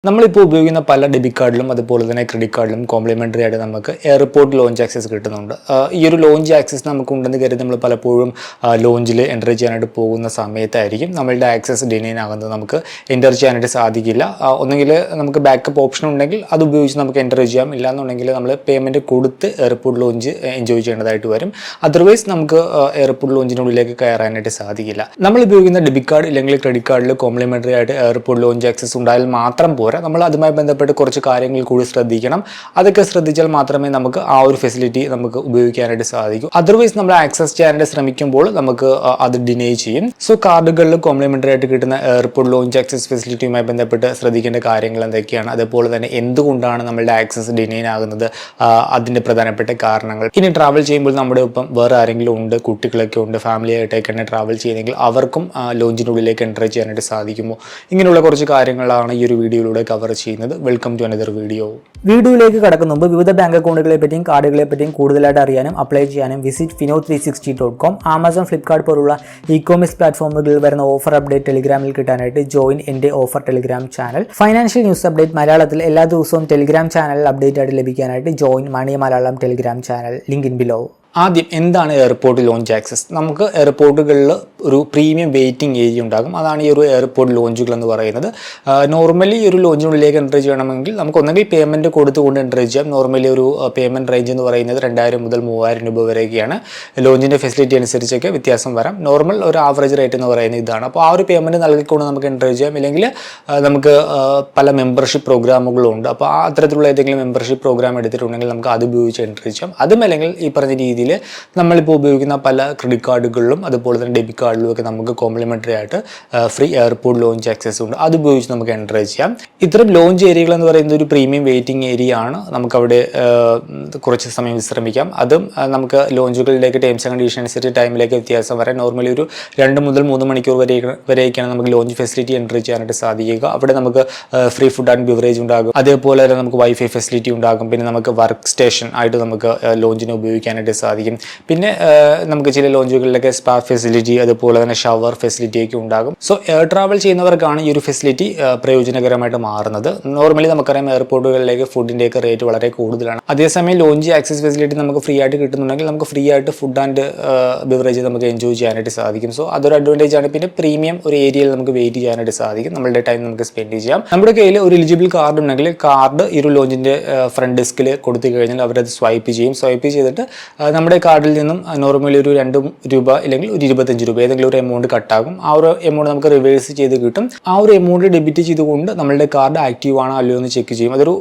നമ്മളിപ്പോൾ ഉപയോഗിക്കുന്ന പല ഡെബിറ്റ് കാർഡിലും അതുപോലെ തന്നെ ക്രെഡിറ്റ് കാർഡിലും കോംപ്ലിമെൻ്ററി ആയിട്ട് നമുക്ക് എയർപോർട്ട് ലോഞ്ച് ആക്സസ് കിട്ടുന്നുണ്ട്. ഈ ഒരു ലോഞ്ച് ആക്സസ് നമുക്ക് ഉണ്ടെന്ന് കരുതി നമ്മൾ പലപ്പോഴും ലോഞ്ചിൽ എൻ്റർ ചെയ്യാനായിട്ട് പോകുന്ന സമയത്തായിരിക്കും നമ്മളുടെ ആക്സസ് ഡിനൈൻ ആകുന്നത്. നമുക്ക് എൻ്റർ ചെയ്യാനായിട്ട് സാധിക്കില്ല. ഒന്നെങ്കിൽ നമുക്ക് ബാക്കപ്പ് ഓപ്ഷൻ ഉണ്ടെങ്കിൽ അത് ഉപയോഗിച്ച് നമുക്ക് എൻ്റർ ചെയ്യാം, ഇല്ലാന്നുണ്ടെങ്കിൽ നമ്മൾ പേയ്മെൻറ്റ് കൊടുത്ത് എയർപോർട്ട് ലോഞ്ച് എൻജോയ് ചെയ്യേണ്ടതായിട്ട് വരും. അതർവൈസ് നമുക്ക് എയർപോർട്ട് ലോഞ്ചിനുള്ളിലേക്ക് കയറാനായിട്ട് സാധിക്കില്ല. നമ്മൾ ഉപയോഗിക്കുന്ന ഡെബിറ്റ് കാർഡ് ഇല്ലെങ്കിൽ ക്രെഡിറ്റ് കാർഡിൽ കോംപ്ലിമെൻ്ററി ആയിട്ട് എയർപോർട്ട് ലോഞ്ച് ആക്സസ് ഉണ്ടായാൽ മാത്രം പോരാ, നമ്മൾ അതുമായി ബന്ധപ്പെട്ട് കുറച്ച് കാര്യങ്ങൾ കൂടി ശ്രദ്ധിക്കണം. അതൊക്കെ ശ്രദ്ധിച്ചാൽ മാത്രമേ നമുക്ക് ആ ഒരു ഫെസിലിറ്റി നമുക്ക് ഉപയോഗിക്കാനായിട്ട് സാധിക്കൂ. അതർവൈസ് നമ്മൾ ആക്സസ് ചെയ്യാനായിട്ട് ശ്രമിക്കുമ്പോൾ നമുക്ക് അത് ഡിനൈ ചെയ്യും. സോ കാർഡുകളിൽ കോംപ്ലിമെൻ്ററി ആയിട്ട് കിട്ടുന്ന എയർപോർട്ട് ലോഞ്ച് ആക്സസ് ഫെസിലിറ്റിയുമായി ബന്ധപ്പെട്ട് ശ്രദ്ധിക്കേണ്ട കാര്യങ്ങൾ എന്തൊക്കെയാണ്, അതുപോലെ തന്നെ എന്തുകൊണ്ടാണ് നമ്മളുടെ ആക്സസ് ഡിനൈൻ ആകുന്നത്, അതിൻ്റെ പ്രധാനപ്പെട്ട കാരണങ്ങൾ. ഇനി ട്രാവൽ ചെയ്യുമ്പോൾ നമ്മുടെ ഒപ്പം വേറെ ആരെങ്കിലും ഉണ്ട്, കുട്ടികളൊക്കെ ഉണ്ട്, ഫാമിലി ആയിട്ടൊക്കെയാണ് ട്രാവൽ ചെയ്യുന്നതെങ്കിൽ അവർക്കും ലോഞ്ചിനുള്ളിലേക്ക് എൻ്റർ ചെയ്യാനായിട്ട് സാധിക്കുമോ, ഇങ്ങനെയുള്ള കുറച്ച് കാര്യങ്ങളാണ് ഈ ഒരു വീഡിയോയിലൂടെ കവർ ചെയ്യുന്നത്. Welcome to another video. വീഡിയോയിലേക്ക് കടക്കുന്ന മുമ്പ് വിവിധ ബാങ്ക് അക്കൗണ്ടുകളെ പറ്റിയും കാർഡുകളെ പറ്റിയും കൂടുതലായിട്ട് അറിയാനും അപ്ലൈ ചെയ്യാനും വിസിറ്റ് fino360.com. ആമസോൺ, ഫ്ലിപ്കാർട്ട് പോലുള്ള ഇ-കോമേഴ്സ് പ്ലാറ്റ്ഫോമുകളിൽ വരുന്ന ഓഫർ അപ്ഡേറ്റ് ടെലിഗ്രാമിൽ കിട്ടാനായിട്ട് ജോയിൻ എൻ്റെ offer telegram channel. Financial news update മലയാളത്തിൽ എല്ലാ ദിവസവും ടെലിഗ്രാം ചാനലിൽ അപ്ഡേറ്റ് ആയിട്ട് ലഭിക്കാനായിട്ട് join money Malayalam telegram channel. Link in below. ആദ്യം എന്താണ് എയർപോർട്ട് ലോഞ്ച് ആക്സസ്? നമുക്ക് എയർപോർട്ടുകളിൽ ഒരു പ്രീമിയം വെയിറ്റിംഗ് ഏരിയ ഉണ്ടാകും. അതാണ് ഈ ഒരു എയർപോർട്ട് ലോഞ്ചുകൾ എന്ന് പറയുന്നത്. നോർമലി ഒരു ലോഞ്ചിനുള്ളിലേക്ക് എൻ്റർ ചെയ്യണമെങ്കിൽ നമുക്ക് ഒന്നെങ്കിൽ പേയ്മെൻറ്റ് കൊടുത്തുകൊണ്ട് എൻ്റർ ചെയ്യാം. നോർമലി ഒരു പേയ്മെൻറ്റ് റേഞ്ച് എന്ന് പറയുന്നത് 2000 മുതൽ 3000 രൂപ വരെയൊക്കെയാണ്. ലോഞ്ചിൻ്റെ ഫെസിലിറ്റി അനുസരിച്ചൊക്കെ വ്യത്യാസം വരാം. നോർമൽ ഒരു ആവറേജ് റേറ്റ് എന്ന് പറയുന്നത് ഇതാണ്. അപ്പോൾ ആ ഒരു പേയ്മെൻറ്റ് നൽകിക്കൊണ്ട് നമുക്ക് എൻ്റർ ചെയ്യാം. ഇല്ലെങ്കിൽ നമുക്ക് പല മെമ്പർഷിപ്പ് പ്രോഗ്രാമുകളും ഉണ്ട്. അപ്പോൾ ആ അത്തരത്തിലുള്ള ഏതെങ്കിലും മെമ്പർഷിപ്പ് പ്രോഗ്രാം എടുത്തിട്ടുണ്ടെങ്കിൽ നമുക്ക് അത് ഉപയോഗിച്ച് എൻ്റർ ചെയ്യാം. അതും അല്ലെങ്കിൽ ഈ പറഞ്ഞ രീതിയിൽ നമ്മളിപ്പോൾ ഉപയോഗിക്കുന്ന പല ക്രെഡിറ്റ് കാർഡുകളിലും അതുപോലെ തന്നെ ഡെബിറ്റ് കാർഡിലും ഒക്കെ നമുക്ക് കോംപ്ലിമെൻ്ററി ആയിട്ട് ഫ്രീ എയർപോർട്ട് ലോഞ്ച് ആക്സസ് ഉണ്ട്. അത് ഉപയോഗിച്ച് നമുക്ക് എൻ്റർ ചെയ്യാം. ഇത്തരം ലോഞ്ച് ഏരിയകൾ എന്ന് പറയുന്നത് ഒരു പ്രീമിയം വെയിറ്റിംഗ് ഏരിയ ആണ്. നമുക്കവിടെ കുറച്ച് സമയം വിശ്രമിക്കാം. അതും നമുക്ക് ലോഞ്ചുകളിലേക്ക് ടൈംസ് ആൻഡ് കണ്ടീഷൻ അനുസരിച്ച് ടൈമിലേക്ക് വ്യത്യാസം വരാം. നോർമലി ഒരു 2 മുതൽ 3 മണിക്കൂർ വരെയൊക്കെയാണ് നമുക്ക് ലോഞ്ച് ഫെസിലിറ്റി എൻ്റർ ചെയ്യാനായിട്ട് സാധിക്കുക. അവിടെ നമുക്ക് ഫ്രീ ഫുഡ് ആൻഡ് ബിവറേജ് ഉണ്ടാകും. അതേപോലെ തന്നെ നമുക്ക് വൈഫൈ ഫെസിലിറ്റി ഉണ്ടാകും. പിന്നെ നമുക്ക് വർക്ക് സ്റ്റേഷൻ ആയിട്ട് നമുക്ക് ലോഞ്ചിനെ ഉപയോഗിക്കാനായിട്ട് സാധിക്കും. പിന്നെ നമുക്ക് ചില ലോഞ്ചുകളിലൊക്കെ സ്പാ ഫെസിലിറ്റി അതുപോലെ തന്നെ ഷവർ ഫെസിലിറ്റി ഒക്കെ ഉണ്ടാകും. സോ എയർ ട്രാവൽ ചെയ്യുന്നവർക്കാണ് ഈ ഒരു ഫെസിലിറ്റി പ്രയോജനകരമായിട്ട് മാറുന്നത്. നോർമലി നമുക്കറിയാം എയർപോർട്ടുകളിലേക്ക് ഫുഡിൻ്റെയൊക്കെ റേറ്റ് വളരെ കൂടുതലാണ്. അതേസമയം ലോഞ്ച് ആക്സസ് ഫെസിലിറ്റി നമുക്ക് ഫ്രീ ആയിട്ട് കിട്ടുന്നുണ്ടെങ്കിൽ നമുക്ക് ഫ്രീ ആയിട്ട് ഫുഡ് ആൻഡ് ബിവറേജ് നമുക്ക് എൻജോയ് ചെയ്യാനായിട്ട് സാധിക്കും. സോ അതൊരു അഡ്വാൻറ്റേജ് ആണ്. പിന്നെ പ്രീമിയം ഒരു ഏരിയയിൽ നമുക്ക് വെയിറ്റ് ചെയ്യാനായിട്ട് സാധിക്കും. നമ്മളുടെ ടൈം നമുക്ക് സ്പെൻഡ് ചെയ്യാം. നമ്മുടെ കയ്യിൽ ഒരു എലിജിബിൾ കാർഡ് ഉണ്ടെങ്കിൽ കാർഡ് ഈ ഒരു ലോഞ്ചിൻ്റെ ഫ്രണ്ട് ഡെസ്കിൽ കൊടുത്തു കഴിഞ്ഞാൽ അവരത് സ്വൈപ്പ് ചെയ്യും. സ്വൈപ്പ് ചെയ്തിട്ട് നമ്മുടെ കാർഡിൽ നിന്നും നോർമലി ഒരു 2 രൂപ അല്ലെങ്കിൽ ഒരു 25 രൂപ ഏതെങ്കിലും ഒരു എമൗണ്ട് കട്ടാകും. ആ ഒരു എമൗണ്ട് നമുക്ക് റിവേഴ്സ് ചെയ്ത് കിട്ടും. ആ ഒരു എമൗണ്ട് ഡെബിറ്റ് ചെയ്തുകൊണ്ട് നമ്മളുടെ കാർഡ് ആക്റ്റീവ് ആണോ അല്ലയോ എന്ന് ചെക്ക് ചെയ്യും. അതൊരു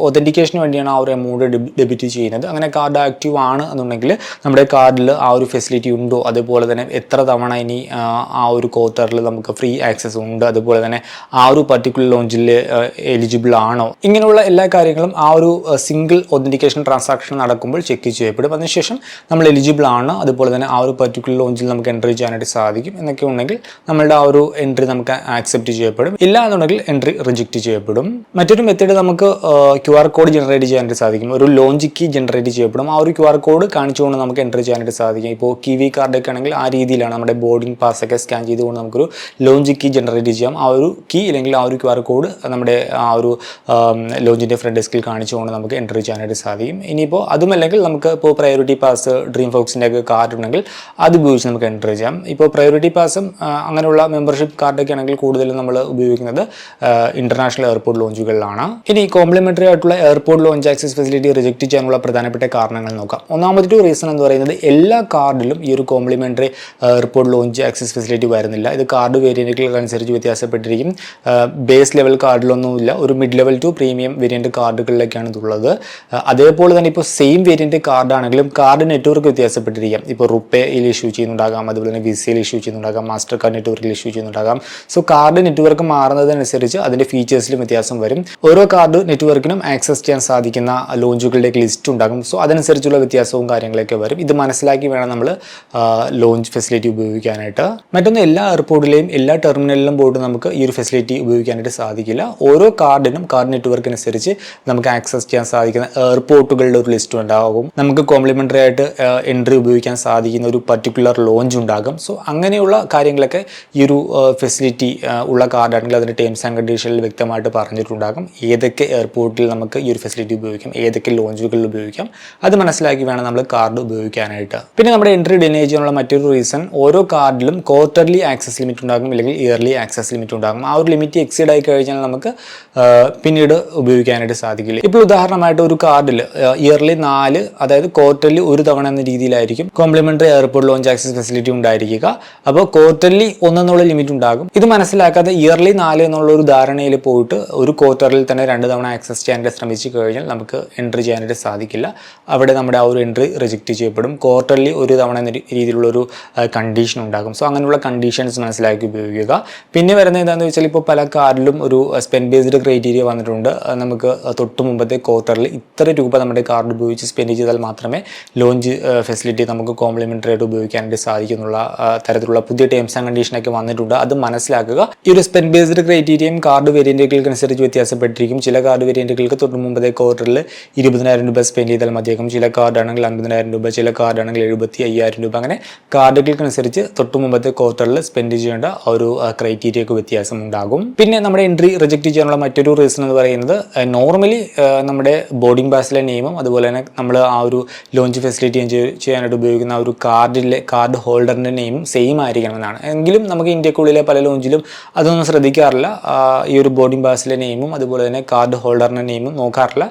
ഒതൻറ്റിക്കേഷന് വേണ്ടിയാണ് ആ ഒരു എമൗണ്ട് ഡെബിറ്റ് ചെയ്യുന്നത്. അങ്ങനെ കാർഡ് ആക്റ്റീവ് ആണ് എന്നുണ്ടെങ്കിൽ നമ്മുടെ കാർഡിൽ ആ ഒരു ഫെസിലിറ്റി ഉണ്ടോ, അതുപോലെ തന്നെ എത്ര തവണ ഇനി ആ ഒരു ക്വാർട്ടറിൽ നമുക്ക് ഫ്രീ ആക്സസ് ഉണ്ട്, അതുപോലെ തന്നെ ആ ഒരു പർട്ടിക്കുലർ ലോഞ്ചിൽ എലിജിബിൾ ആണോ, ഇങ്ങനെയുള്ള എല്ലാ കാര്യങ്ങളും ആ ഒരു സിംഗിൾ ഒതൻറ്റിക്കേഷൻ ട്രാൻസാക്ഷൻ നടക്കുമ്പോൾ ചെക്ക് ചെയ്യപ്പെടും. അതിനുശേഷം നമ്മൾ എലിജിബിൾ ആണ്, അതുപോലെ തന്നെ ആ ഒരു പർട്ടിക്കുലർ ലോഞ്ചിൽ നമുക്ക് എൻട്രി ചെയ്യാനായിട്ട് സാധിക്കും എന്നൊക്കെ ഉണ്ടെങ്കിൽ നമ്മളുടെ ആ ഒരു എൻട്രി നമുക്ക് ആക്സെപ്റ്റ് ചെയ്യപ്പെടും. ഇല്ല എന്നുണ്ടെങ്കിൽ എൻട്രി റിജക്റ്റ് ചെയ്യപ്പെടും. മറ്റൊരു മെത്തേഡ് നമുക്ക് QR കോഡ് ജനറേറ്റ് ചെയ്യാനായിട്ട് സാധിക്കും. ഒരു ലോഞ്ച് കീ ജനറേറ്റ് ചെയ്യപ്പെടും. ആ ഒരു QR കോഡ് കാണിച്ചുകൊണ്ട് നമുക്ക് എൻട്രി ചെയ്യാനായിട്ട് സാധിക്കും. ഇപ്പോൾ കിവി കാർഡൊക്കെ ആണെങ്കിൽ ആ രീതിയിലാണ് നമ്മുടെ ബോർഡിംഗ് പാസ് ഒക്കെ സ്കാൻ ചെയ്തുകൊണ്ട് നമുക്കൊരു ലോഞ്ച് കീ ജനറേറ്റ് ചെയ്യാം. ആ ഒരു കീ അല്ലെങ്കിൽ ആ ഒരു QR കോഡ് നമ്മുടെ ആ ഒരു ലോഞ്ചിൻ്റെ ഫ്രണ്ട് ഡെസ്കിൽ കാണിച്ചുകൊണ്ട് നമുക്ക് എൻട്രി ചെയ്യാനായിട്ട് സാധിക്കും. ഇനിയിപ്പോൾ അതുമല്ലെങ്കിൽ നമുക്ക് ഇപ്പോൾ പ്രയോറിറ്റി പാസ്, ഡ്രീം ഫോക്സിൻ്റെ ഒക്കെ കാർഡ് ഉണ്ടെങ്കിൽ അത് ഉപയോഗിച്ച് നമുക്ക് എൻ്റർ ചെയ്യാം. ഇപ്പോൾ പ്രയോറിറ്റി പാസും അങ്ങനെയുള്ള മെമ്പർഷിപ്പ് കാർഡൊക്കെ ആണെങ്കിൽ കൂടുതലും നമ്മൾ ഉപയോഗിക്കുന്നത് ഇൻ്റർനാഷണൽ എയർപോർട്ട് ലോഞ്ചുകളിലാണ്. ഇനി കോംപ്ലിമെൻ്ററി ആയിട്ടുള്ള airport lounge access facility reject ചെയ്യാനുള്ള പ്രധാനപ്പെട്ട കാരണങ്ങൾ നോക്കാം. ഒന്നാമത്തെ റീസൺ എന്ന് പറയുന്നത് എല്ലാ കാർഡിലും ഈ ഒരു complimentary airport lounge access facility വരുന്നില്ല. ഇത് കാർഡ് വേരിയൻറ്റുകൾക്കനുസരിച്ച് വ്യത്യാസപ്പെട്ടിരിക്കും. ബേസ് ലെവൽ കാർഡിലൊന്നുമില്ല. ഒരു mid level to premium variant കാർഡുകളിലൊക്കെയാണ് ഇതുള്ളത്. അതേപോലെ തന്നെ ഇപ്പോൾ സെയിം വേരിയൻറ്റ് കാർഡാണെങ്കിലും കാർഡ് നെറ്റ്വർക്ക് വ്യത്യാസപ്പെട്ടിരിക്കാം. ഇപ്പോൾ റുപ്പേയിൽ ഇഷ്യൂ ചെയ്യുന്നുണ്ടാകാം, അതുപോലെ തന്നെ വിസയിൽ ഇഷ്യൂ ചെയ്യുന്നുണ്ടാകാം, മാസ്റ്റർ കാർഡ് നെറ്റ്വർക്കിൽ ഇഷ്യൂ ചെയ്യുന്നുണ്ടാകാം. സോ കാർഡ് നെറ്റ്വർക്ക് മാറുന്നതിനനുസരിച്ച് അതിൻ്റെ ഫീച്ചേഴ്സിലും വ്യത്യാസം വരും. ഓരോ കാർഡ് നെറ്റ്വർക്കിനും ആക്സസ് ചെയ്യാൻ സാധിക്കുന്ന ലോഞ്ചുകളുടെ ലിസ്റ്റ് ഉണ്ടാകും. സോ അതനുസരിച്ചുള്ള വ്യത്യാസവും കാര്യങ്ങളൊക്കെ വരും. ഇത് മനസ്സിലാക്കി വേണം നമ്മൾ ലോഞ്ച് ഫെസിലിറ്റി ഉപയോഗിക്കാനായിട്ട്. മറ്റൊന്ന്, എല്ലാ എയർപോർട്ടിലെയും എല്ലാ ടെർമിനലിലും പോയിട്ട് നമുക്ക് ഈ ഒരു ഫെസിലിറ്റി ഉപയോഗിക്കാനായിട്ട് സാധിക്കില്ല. ഓരോ കാർഡിനും കാർഡ് നെറ്റ്വർക്കിനനുസരിച്ച് നമുക്ക് ആക്സസ് ചെയ്യാൻ സാധിക്കുന്ന എയർപോർട്ടുകളുടെ ഒരു ലിസ്റ്റ് ഉണ്ടാകും. നമുക്ക് കോംപ്ലിമെൻ്ററി കോംപ്ലിമെൻ്ററി ആയിട്ട് എൻട്രി ഉപയോഗിക്കാൻ സാധിക്കുന്ന ഒരു പർട്ടിക്കുലർ ലോഞ്ച് ഉണ്ടാകും. സോ അങ്ങനെയുള്ള കാര്യങ്ങളൊക്കെ ഈ ഒരു ഫെസിലിറ്റി ഉള്ള കാർഡാണെങ്കിൽ അതിൻ്റെ ടേംസ് ആൻഡ് കണ്ടീഷനിൽ വ്യക്തമായിട്ട് പറഞ്ഞിട്ടുണ്ടാകും. ഏതൊക്കെ എയർപോർട്ടിൽ നമുക്ക് ഈ ഒരു ഫെസിലിറ്റി ഉപയോഗിക്കാം, ഏതൊക്കെ ലോഞ്ചുകളിൽ ഉപയോഗിക്കാം, അത് മനസ്സിലാക്കി വേണം നമ്മൾ കാർഡ് ഉപയോഗിക്കാനായിട്ട്. പിന്നെ നമ്മുടെ എൻട്രി ഡിനേ ചെയ്യാനുള്ള മറ്റൊരു റീസൺ, ഓരോ കാർഡിലും ക്വാർട്ടർലി ആക്സസ് ലിമിറ്റ് ഉണ്ടാകും, അല്ലെങ്കിൽ ഇയർലി ആക്സസ് ലിമിറ്റ് ഉണ്ടാകും. ആ ഒരു ലിമിറ്റ് എക്സീഡ് ആയി കഴിഞ്ഞാൽ നമുക്ക് പിന്നീട് ഉപയോഗിക്കാനായിട്ട് സാധിക്കില്ല. ഇപ്പോൾ ഉദാഹരണമായിട്ട് ഒരു കാർഡിൽ ഇയർലി 4, അതായത് ക്വാർട്ടർലി ഒരു തവണ എന്ന രീതിയിലായിരിക്കും complimentary airport lounge access facility ഉണ്ടായിരിക്കുക. അപ്പോൾ ക്വാർട്ടർലി 1 എന്നുള്ള ലിമിറ്റ് ഉണ്ടാകും. ഇത് മനസ്സിലാക്കാതെ ഇയർലി 4 എന്നുള്ള ഒരു ധാരണയിൽ പോയിട്ട് ഒരു ക്വാർട്ടറിൽ തന്നെ 2 തവണ ആക്സസ് ചെയ്യാനായിട്ട് ശ്രമിച്ചു കഴിഞ്ഞാൽ നമുക്ക് എൻട്രി ചെയ്യാനായിട്ട് സാധിക്കില്ല. അവിടെ നമ്മുടെ ആ ഒരു എൻട്രി റിജക്റ്റ് ചെയ്യപ്പെടും. ക്വാർട്ടർലി ഒരു തവണ എന്ന രീതിയിലുള്ളൊരു കണ്ടീഷൻ ഉണ്ടാകും. സോ അങ്ങനെയുള്ള കണ്ടീഷൻസ് മനസ്സിലാക്കി ഉപയോഗിക്കുക. പിന്നെ വരുന്നത് എന്താണെന്ന് വെച്ചാൽ, ഇപ്പോൾ പല കാർഡിലും ഒരു സ്പെൻഡ് ബേസ്ഡ് ക്രൈറ്റീരിയ വന്നിട്ടുണ്ട്. നമുക്ക് തൊട്ട് മുമ്പത്തെ ക്വാർട്ടറിൽ ഇത്ര രൂപ നമ്മുടെ കാർഡ് ഉപയോഗിച്ച് സ്പെൻഡ് ചെയ്താൽ മാത്രമേ ലോഞ്ച് ഫെസിലിറ്റി നമുക്ക് കോംപ്ലിമെൻ്ററി ആയിട്ട് ഉപയോഗിക്കാനായിട്ട് സാധിക്കുന്നുള്ള തരത്തിലുള്ള പുതിയ ടേംസ് ആൻഡ് കണ്ടീഷനൊക്കെ വന്നിട്ടുണ്ട്. അത് മനസ്സിലാക്കുക. ഈ ഒരു സ്പെൻഡ് ബേസ്ഡ് ക്രൈറ്റീരിയയും കാർഡ് വേരിയൻറ്റുകൾക്ക് അനുസരിച്ച് വ്യത്യാസപ്പെട്ടിരിക്കും. ചില കാർഡ് വേരിയൻറ്റുകൾക്ക് തൊട്ട് മുമ്പത്തെ ക്വാർട്ടറിൽ 20,000 രൂപ സ്പെൻഡ് ചെയ്താൽ മതിയാകും. ചില കാർഡാണെങ്കിൽ 50,000 രൂപ, ചില കാർഡാണെങ്കിൽ 75,000 രൂപ. അങ്ങനെ കാർഡുകൾക്കനുസരിച്ച് തൊട്ട് മുമ്പത്തെ ക്വാർട്ടറിൽ സ്പെൻഡ് ചെയ്യേണ്ട ഒരു ക്രൈറ്റീരിയക്ക് വ്യത്യാസം ഉണ്ടാകും. പിന്നെ നമ്മുടെ എൻട്രി റിജക്റ്റ് ചെയ്യാനുള്ള മറ്റൊരു റീസൺ എന്ന് പറയുന്നത്, നോർമലി നമ്മുടെ ബോർഡിംഗ് പാസിലെ നെയിമും അതുപോലെ തന്നെ നമ്മൾ ആ ഒരു ലോഞ്ച് ഫെസിലിറ്റി ചെയ്യാനായിട്ട് ഉപയോഗിക്കുന്ന ആ ഒരു കാർഡ് ഹോൾഡറിൻ്റെ നെയിമും സെയിം ആയിരിക്കണം എന്നാണ്. എങ്കിലും നമുക്ക് ഇന്ത്യക്കുള്ളിലെ പല ലോഞ്ചിലും അതൊന്നും ശ്രദ്ധിക്കാറില്ല. ഈ ഒരു ബോർഡിംഗ് പാസിലെ നെയിമും അതുപോലെ തന്നെ കാർഡ് ഹോൾഡറിൻ്റെ നെയിമും നോക്കാറില്ല.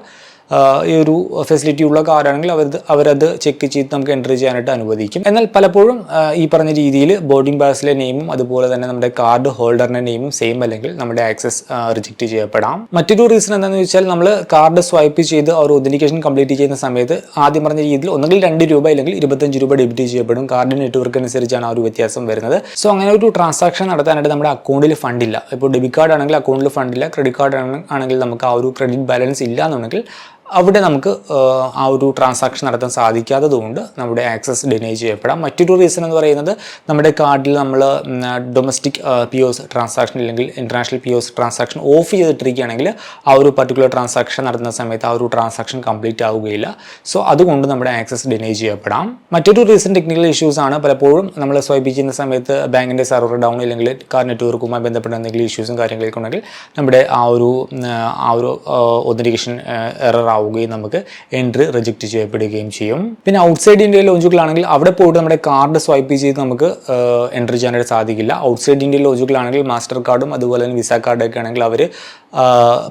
ഈ ഒരു ഫെസിലിറ്റി ഉള്ള കാർഡാണെങ്കിൽ അവരത് ചെക്ക് ചെയ്ത് നമുക്ക് എൻട്രി ചെയ്യാനായിട്ട് അനുവദിക്കും. എന്നാൽ പലപ്പോഴും ഈ പറഞ്ഞ രീതിയിൽ ബോർഡിംഗ് പാസിലെ നെയിമും അതുപോലെ തന്നെ നമ്മുടെ കാർഡ് ഹോൾഡറിൻ്റെ നെയിമും സെയിം അല്ലെങ്കിൽ നമ്മുടെ ആക്സസ് റിജക്റ്റ് ചെയ്യപ്പെടാം. മറ്റൊരു റീസൺ എന്താണെന്ന് വെച്ചാൽ, നമ്മൾ കാർഡ് സ്വൈപ്പ് ചെയ്ത് ഒരു ഒതന്റിക്കേഷൻ കംപ്ലീറ്റ് ചെയ്യുന്ന സമയത്ത് ആദ്യം പറഞ്ഞ രീതിയിൽ ഒന്നുകിൽ 2 രൂപ അല്ലെങ്കിൽ 25 രൂപ ഡെബിറ്റ് ചെയ്യപ്പെടും. കാർഡ് നെറ്റ്വർക്ക് അനുസരിച്ചാണ് ആ ഒരു വ്യത്യാസം വരുന്നത്. സോ അങ്ങനെ ഒരു ട്രാൻസാക്ഷൻ നടത്താനായിട്ട് നമ്മുടെ അക്കൗണ്ടിൽ ഫണ്ടില്ല. ഇപ്പോൾ ഡെബിറ്റ് കാർഡ് ആണെങ്കിൽ അക്കൗണ്ടിൽ ഫണ്ടില്ല, ക്രെഡിറ്റ് കാർഡ് ആണെങ്കിൽ നമുക്ക് ആ ഒരു ക്രെഡിറ്റ് ബാലൻസ് ഇല്ല എന്നുണ്ടെങ്കിൽ അവിടെ നമുക്ക് ആ ഒരു ട്രാൻസാക്ഷൻ നടത്താൻ സാധിക്കാത്തതുകൊണ്ട് നമ്മുടെ ആക്സസ് ഡിനേ ചെയ്യപ്പെടാം. മറ്റൊരു റീസൺ എന്ന് പറയുന്നത്, നമ്മുടെ കാർഡിൽ നമ്മൾ ഡൊമസ്റ്റിക് POS ട്രാൻസാക്ഷൻ അല്ലെങ്കിൽ ഇൻ്റർനാഷണൽ POS ട്രാൻസാക്ഷൻ ഓഫ് ചെയ്തിട്ടിരിക്കുകയാണെങ്കിൽ ആ ഒരു പർട്ടിക്കുലർ ട്രാൻസാക്ഷൻ നടത്തുന്ന സമയത്ത് ആ ഒരു ട്രാൻസാക്ഷൻ കംപ്ലീറ്റ് ആവുകയില്ല. സോ അതുകൊണ്ട് നമ്മുടെ ആക്സസ് ഡിനേ ചെയ്യപ്പെടാം. മറ്റൊരു റീസൺ ടെക്നിക്കൽ ഇഷ്യൂസ് ആണ്. പലപ്പോഴും നമ്മൾ സ്വൈപ്പ് ചെയ്യുന്ന സമയത്ത് ബാങ്കിൻ്റെ സെർവർ ഡൗൺ അല്ലെങ്കിൽ കാർഡ് നെറ്റ്വർക്കുമായി ബന്ധപ്പെട്ട എന്തെങ്കിലും ഇഷ്യൂസും കാര്യങ്ങളൊക്കെ ഉണ്ടെങ്കിൽ നമ്മുടെ ആ ഒരു ഒതന്റിക്കേഷൻ എറർ ആവുകയും നമുക്ക് എൻട്രി റിജക്റ്റ് ചെയ്യപ്പെടുകയും ചെയ്യും. പിന്നെ ഔട്ട്സൈഡ് ഇന്ത്യ ലോഞ്ചുകളാണെങ്കിൽ അവിടെ പോയിട്ട് നമ്മുടെ കാർഡ് സ്വൈപ്പ് ചെയ്ത് നമുക്ക് എൻട്രി ചെയ്യാനായിട്ട് സാധിക്കില്ല. ഔട്ട്സൈഡ് ഇന്ത്യ ലോഞ്ചുകളാണെങ്കിൽ മാസ്റ്റർ കാർഡും അതുപോലെ തന്നെ വിസ കാർഡൊക്കെ ആണെങ്കിൽ അവർ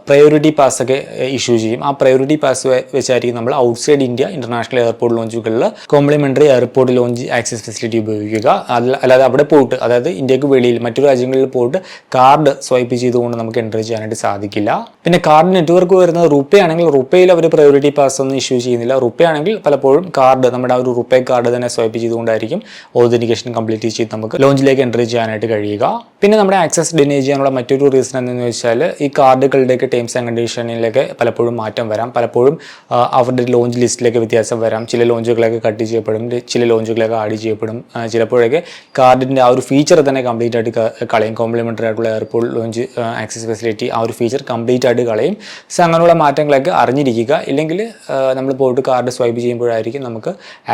പ്രയോറിറ്റി പാസ്സൊക്കെ ഇഷ്യൂ ചെയ്യും. ആ പ്രയോറിറ്റി പാസ് വെച്ചായിരിക്കും നമ്മൾ ഔട്ട്സൈഡ് ഇന്ത്യ ഇൻ്റർനാഷണൽ എയർപോർട്ട് ലോഞ്ചുകളിൽ complimentary airport lounge access facility ഉപയോഗിക്കുക. അല്ലാതെ അവിടെ പോയിട്ട്, അതായത് ഇന്ത്യക്ക് വെളിയിൽ മറ്റു രാജ്യങ്ങളിൽ പോയിട്ട് കാർഡ് സ്വൈപ്പ് ചെയ്തുകൊണ്ട് നമുക്ക് എൻട്രി ചെയ്യാനായിട്ട് സാധിക്കില്ല. പിന്നെ കാർഡ് നെറ്റ്വർക്ക് വരുന്നത് റുപ്പേ ആണെങ്കിൽ റുപ്പേയിൽ അവർ പ്രയോറിറ്റി പാസ് ഒന്നും ഇഷ്യൂ ചെയ്യുന്നില്ല. റുപ്പേ ആണെങ്കിൽ പലപ്പോഴും കാർഡ്, നമ്മുടെ ആ ഒരു റുപ്പേ കാർഡ് തന്നെ സ്വൈപ്പ് ചെയ്തുകൊണ്ടായിരിക്കും ഓതന്റിക്കേഷൻ കംപ്ലീറ്റ് ചെയ്ത് നമുക്ക് ലോഞ്ചിലേക്ക് എൻട്രി ചെയ്യാനായിട്ട് കഴിയുക. പിന്നെ നമ്മുടെ ആക്സസ് ഡിനേ ചെയ്യാനുള്ള മറ്റൊരു റീസൺ എന്തെന്ന് വെച്ചാൽ, ഈ കാർഡുകളുടെയൊക്കെ ടേംസ് ആൻഡ് കണ്ടീഷനിലേക്ക് പലപ്പോഴും മാറ്റം വരാം. പലപ്പോഴും അവരുടെ ലോഞ്ച് ലിസ്റ്റിലേക്ക് വ്യത്യാസം വരാം. ചില ലോഞ്ചുകളൊക്കെ കട്ട് ചെയ്യപ്പെടും, ചില ലോഞ്ചുകളൊക്കെ ആഡ് ചെയ്യപ്പെടും. ചിലപ്പോഴൊക്കെ കാർഡിൻ്റെ ആ ഒരു ഫീച്ചർ തന്നെ കംപ്ലീറ്റ് ആയിട്ട് കളയും. കോംപ്ലിമെൻ്ററി ആയിട്ടുള്ള എയർപോർട്ട് ലോഞ്ച് ആക്സസ് ഫെസിലിറ്റി ആ ഒരു ഫീച്ചർ കംപ്ലീറ്റ് ആയിട്ട് കളയും. സോ അങ്ങനെയുള്ള മാറ്റങ്ങളൊക്കെ അറിഞ്ഞിരിക്കുക. ഇല്ലെങ്കിൽ നമ്മൾ പോയിട്ട് കാർഡ് സ്വൈപ്പ് ചെയ്യുമ്പോഴായിരിക്കും നമുക്ക്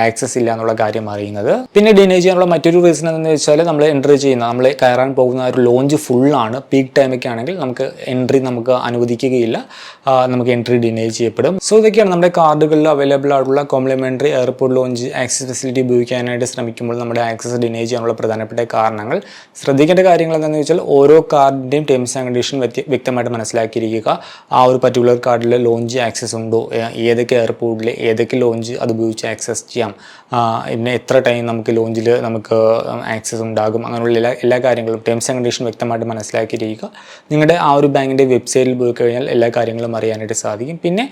ആക്സസ് ഇല്ല എന്നുള്ള കാര്യം അറിയുന്നത്. പിന്നെ ഡിനേ ചെയ്യാനുള്ള മറ്റൊരു റീസൺ എന്ന് വെച്ചാൽ, നമ്മൾ എൻട്രി ചെയ്യുന്ന, നമ്മൾ കയറാൻ പോകുന്ന ഒരു ലോഞ്ച് ഫുള്ളാണ്, പീക്ക് ടൈമൊക്കെ ആണെങ്കിൽ നമുക്ക് എൻട്രി നമുക്ക് അനുവദിക്കുകയില്ല, നമുക്ക് എൻട്രി ഡിനേ ചെയ്യപ്പെടും. സോ ഇതൊക്കെയാണ് നമ്മുടെ കാർഡുകളിൽ അവൈലബിൾ ആയിട്ടുള്ള complimentary airport lounge access facility ഉപയോഗിക്കാനായിട്ട് ശ്രമിക്കുമ്പോൾ നമ്മുടെ ആക്സസ് ഡിനേ ചെയ്യാനുള്ള പ്രധാനപ്പെട്ട കാരണങ്ങൾ. ശ്രദ്ധിക്കേണ്ട കാര്യങ്ങൾ എന്താണെന്ന് വെച്ചാൽ, ഓരോ കാർഡിൻ്റെയും ടേംസ് ആൻഡ് കണ്ടീഷൻ വ്യക്തമായിട്ട് മനസ്സിലാക്കിയിരിക്കുക. ആ ഒരു പർട്ടിക്കുലർ കാർഡിൽ ലോഞ്ച് ആക്സസ് ഉണ്ടോ, ഏതൊക്കെ എയർപോർട്ടിൽ ഏതൊക്കെ ലോഞ്ച് അത് ഉപയോഗിച്ച് ആക്സസ് ചെയ്യാം, പിന്നെ എത്ര ടൈം നമുക്ക് ലോഞ്ചിൽ നമുക്ക് ആക്സസ് ഉണ്ടാകും, അങ്ങനെയുള്ള എല്ലാ കാര്യങ്ങളും ടേംസ് ആൻഡ് കണ്ടീഷൻ വ്യക്തമായിട്ട് മനസ്സിലാക്കിയിരിക്കുക. നിങ്ങളുടെ ആ ഒരു ബാങ്കിൻ്റെ വെബ്സൈറ്റിൽ പോയി കഴിഞ്ഞാൽ എല്ലാ കാര്യങ്ങളും അറിയാനായിട്ട് സാധിക്കും. പിന്നെ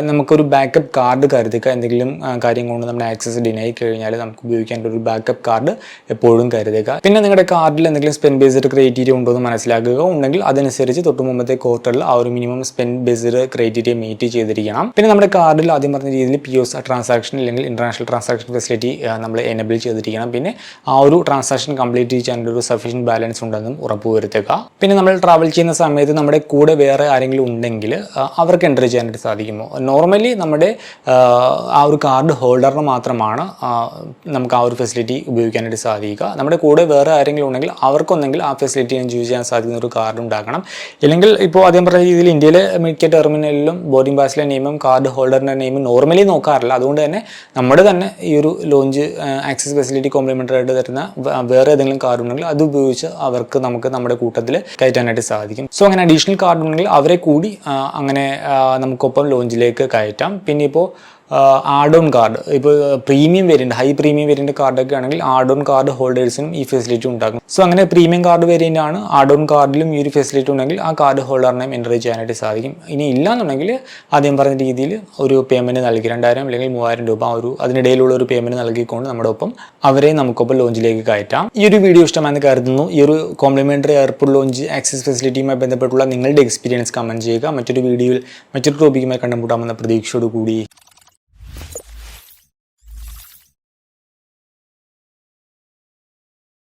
നമുക്കൊരു ബാക്കപ്പ് കാർഡ് കരുതുക. എന്തെങ്കിലും കാര്യം കൊണ്ട് നമ്മുടെ ആക്സസ് ഡിനൈ കഴിഞ്ഞാൽ നമുക്ക് ഉപയോഗിക്കേണ്ട ഒരു ബാക്കപ്പ് കാർഡ് എപ്പോഴും കരുതുക. പിന്നെ നിങ്ങളുടെ കാർഡിൽ എന്തെങ്കിലും സ്പെൻഡ് ബേസ്ഡ് ക്രൈറ്റീരിയ ഉണ്ടോ എന്ന് മനസ്സിലാക്കുക. ഉണ്ടെങ്കിൽ അതനുസരിച്ച് തൊട്ട് മുമ്പത്തെ ക്വാർട്ടറിൽ ആ ഒരു minimum spend based criteria meet ചെയ്തിരിക്കണം. പിന്നെ നമ്മുടെ കാർഡിൽ ആദ്യം പറഞ്ഞ രീതിയിൽ POS ട്രാൻസാക്ഷൻ അല്ലെങ്കിൽ ഇൻ്റർനാഷണൽ ട്രാൻസാക്ഷൻ ഫെസിലിറ്റി നമ്മൾ എനേബിൾ ചെയ്തിരിക്കണം. പിന്നെ ആ ഒരു ട്രാൻസാക്ഷൻ കംപ്ലീറ്റ് ചെയ്യാൻ ഒരു സഫീഷ്യൻറ്റ് ബാലൻസ് ഉണ്ടെന്നും ഉറപ്പുവരുത്തുക. പിന്നെ നമ്മൾ ട്രാവൽ ചെയ്യുന്ന സമയത്ത് നമ്മുടെ കൂടെ വേറെ ആരെങ്കിലും ഉണ്ടെങ്കിൽ അവർക്ക് എൻ്റർ ചെയ്യാനായിട്ട് സാധിക്കുമോ? നോർമലി നമ്മുടെ ആ ഒരു കാർഡ് ഹോൾഡറിന് മാത്രമാണ് നമുക്ക് ആ ഒരു ഫെസിലിറ്റി ഉപയോഗിക്കാനായിട്ട് സാധിക്കുക. നമ്മുടെ കൂടെ വേറെ ആരെങ്കിലും ഉണ്ടെങ്കിൽ അവർക്കൊന്നെങ്കിൽ ആ ഫെസിലിറ്റി എൻജോയ് ചെയ്യാൻ സാധിക്കുന്ന ഒരു കാർഡ് ഉണ്ടാക്കണം. ഇല്ലെങ്കിൽ ഇപ്പോൾ ആദ്യം പറഞ്ഞ രീതിയിൽ ഇന്ത്യയിലെ മിക്ക ടെർമിനലിലും ബോർഡിംഗ് പാസിലെ നെയിമും കാർഡ് ഹോൾഡറിൻ്റെ നെയിമും നോർമലി നോക്കാറില്ല. അതുകൊണ്ട് തന്നെ നമ്മുടെ തന്നെ ഈ ഒരു ലോഞ്ച് ആക്സസ് ഫെസിലിറ്റി കോംപ്ലിമെൻ്ററി ആയിട്ട് തരുന്ന വേറെ ഏതെങ്കിലും കാർഡ് ഉണ്ടെങ്കിൽ അത് ഉപയോഗിച്ച് അവർക്ക് നമുക്ക് നമ്മുടെ കൂട്ടത്തിൽ കയറ്റാനായിട്ട് സാധിക്കും. സോ അങ്ങനെ അഡീഷണൽ കാർഡ് ഉണ്ടെങ്കിൽ അവരെ കൂടി അങ്ങനെ നമുക്കൊപ്പം ലോഞ്ചിലേക്ക് കയറ്റാം. പിന്നെ ഇപ്പോൾ ആഡ് ഓൺ കാർഡ്, ഇപ്പോൾ premium variant, high premium variant കാർഡൊക്കെ ആണെങ്കിൽ ആഡ് ഓൺ കാർഡ് ഹോൾഡേഴ്സിനും ഈ ഫെസിലിറ്റി ഉണ്ടാകും. സോ അങ്ങനെ പ്രീമിയം കാർഡ് വേരിയൻ്റ് ആണ്, ആഡ് ഓൺ കാർഡിലും ഈ ഒരു ഫെസിലിറ്റി ഉണ്ടെങ്കിൽ ആ കാർഡ് ഹോൾഡറിനെയും എൻ്റർ ചെയ്യാനായിട്ട് സാധിക്കും. ഇനി ഇല്ലാന്നുണ്ടെങ്കിൽ ആദ്യം പറഞ്ഞ രീതിയിൽ ഒരു പേയ്മെൻറ്റ് നൽകി 2000 അല്ലെങ്കിൽ 3000 രൂപ അതിനിടയിലുള്ള ഒരു പേയ്മെൻറ്റ് നൽകിക്കൊണ്ട് നമ്മുടെ ഒപ്പം അവരെ നമുക്കൊപ്പം ലോഞ്ചിലേക്ക് കയറ്റാം. ഈ ഒരു വീഡിയോ ഇഷ്ടമാണെന്ന് കരുതുന്നു. ഈ ഒരു കോംപ്ലിമെൻ്ററി എയർപോർട്ട് ലോഞ്ച് ആക്സസ് ഫെസിലിറ്റിയുമായി ബന്ധപ്പെട്ടുള്ള നിങ്ങളുടെ എക്സ്പീരിയൻസ് കമൻറ്റ് ചെയ്യുക. മറ്റൊരു വീഡിയോയിൽ മറ്റൊരു ടോപ്പിക്കുമായി കണ്ടുമുട്ടാമെന്ന പ്രതീക്ഷയോടുകൂടി